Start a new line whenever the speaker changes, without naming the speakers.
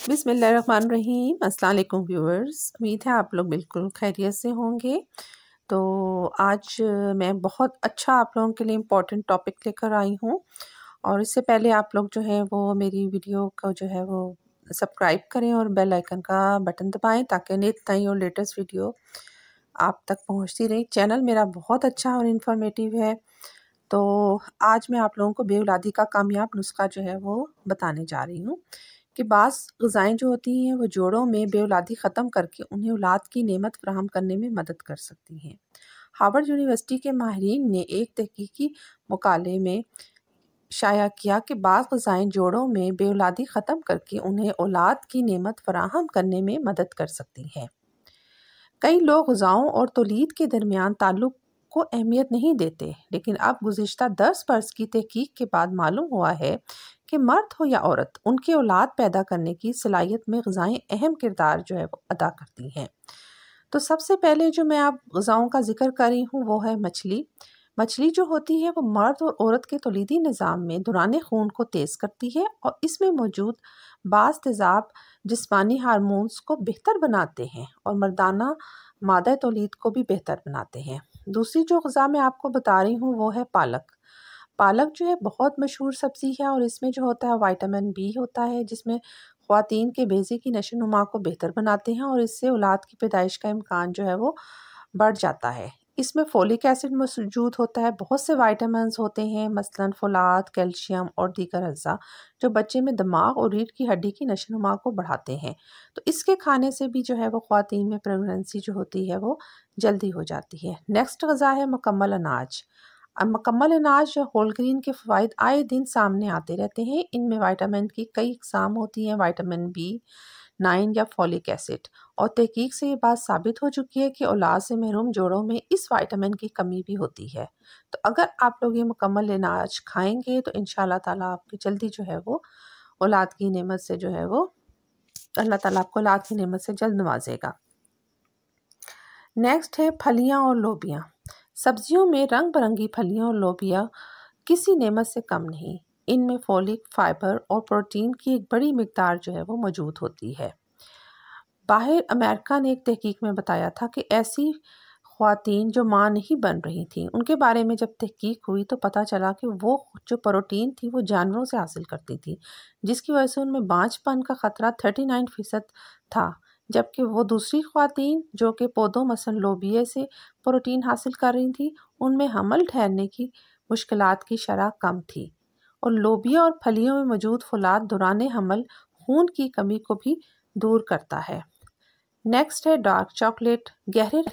बिस्मिल्लाहिर्रहमानिर्रहीम। अस्सलाम वालेकुम व्यूअर्स, उम्मीद है आप लोग बिल्कुल खैरियत से होंगे। तो आज मैं बहुत अच्छा आप लोगों के लिए इम्पोर्टेंट टॉपिक लेकर आई हूँ। और इससे पहले आप लोग जो है वो मेरी वीडियो को जो है वो सब्सक्राइब करें और बेल आइकन का बटन दबाएं ताकि नित नई और लेटेस्ट वीडियो आप तक पहुँचती रहे। चैनल मेरा बहुत अच्छा और इन्फॉर्मेटिव है। तो आज मैं आप लोगों को बेऔलादी का कामयाब नुस्खा जो है वो बताने जा रही हूँ कि बाज़ ग़िज़ाएँ जो होती हैं वो जोड़ों में बेऔलादी ख़त्म करके उन्हें औलाद की नेमत फ़राहम करने में मदद कर सकती हैं। हार्वर्ड यूनिवर्सिटी के माहिरीन ने एक तहकीकी मुकाले में शाया किया कि बाज़ ग़िज़ाएँ जोड़ों में बेऔलादी ख़त्म करके उन्हें औलाद की नेमत फ़राहम करने में मदद कर सकती हैं। कई लोग ग़िज़ाओं और तौलीद के दरमियान ताल्लुक़ को अहमियत नहीं देते, लेकिन अब गुज़िश्ता 10 बरस की तहकीक के बाद मालूम हुआ है कि मर्द हो या औरत, उनकी औलाद पैदा करने की सलाहियत में ग़िज़ाएँ अहम किरदार जो है वो अदा करती हैं। तो सबसे पहले जो मैं आप ग़िज़ाओं का ज़िक्र कर रही हूँ वो है मछली। मछली जो होती है वो मर्द और औरत के तौलीदी निज़ाम में दौरान खून को तेज़ करती है और इसमें मौजूद बाज़ तेज़ाब जिस्मानी हार्मोन्स को बेहतर बनाते हैं और मर्दाना मादा तौलीद को भी बेहतर बनाते हैं। दूसरी जो ग़िज़ा मैं आपको बता रही हूँ वो है पालक। पालक जो है बहुत मशहूर सब्ज़ी है और इसमें जो होता है विटामिन बी होता है, जिसमें ख़वातीन के बेज़े की नशोनुमा को बेहतर बनाते हैं और इससे औलाद की पैदाइश का इम्कान जो है वो बढ़ जाता है। इसमें फोलिक एसिड मौजूद होता है, बहुत से विटामिन्स होते हैं, मसलन फ़ोलाद, कैल्शियम और दीगर अज़्ज़ा जो बच्चे में दिमाग और रीढ़ की हड्डी की नशोनुमा को बढ़ाते हैं। तो इसके खाने से भी जो है वो ख़वातीन में प्रेगनेंसी जो होती है वो जल्दी हो जाती है। नेक्स्ट ग़िज़ा है मुकम्मल अनाज। अब मुकम्मल अनाज या होल ग्रीन के फ़वाइद आए दिन सामने आते रहते हैं। इनमें विटामिन की कई अक़साम होती हैं, विटामिन बी9 या फोलिक एसिड, और तहकीक से ये बात साबित हो चुकी है कि औलाद से महरूम जोड़ों में इस विटामिन की कमी भी होती है। तो अगर आप लोग ये मुकम्मल अनाज खाएंगे तो इंशाअल्लाह ताला आपकी जल्दी जो है वो औलाद की नेमत से जो है वो अल्लाह ताला आपको औलाद की नेमत से जल्द नवाजेगा। नेक्स्ट है फलियाँ और लोबियाँ। सब्जियों में रंग बिरंगी फलियाँ और लोबिया किसी नेमत से कम नहीं। इनमें फोलिक, फाइबर और प्रोटीन की एक बड़ी मिकदार जो है वो मौजूद होती है। बाहर अमेरिका ने एक तहकीक में बताया था कि ऐसी ख़वातीन जो माँ नहीं बन रही थी, उनके बारे में जब तहकीक हुई तो पता चला कि वो जो प्रोटीन थी वो जानवरों से हासिल करती थी, जिसकी वजह से उनमें बांझपन का ख़तरा 39% था। जबकि वो दूसरी ख़वातीन जो कि पौधों मसलन लोबिया से प्रोटीन हासिल कर रही थी, उनमें हमल ठहरने की मुश्किलात की शरह कम थी। और लोबिया और फलियों में मौजूद फ़ोलाद दौरान हमल खून की कमी को भी दूर करता है। नेक्स्ट है डार्क चॉकलेट। गहरे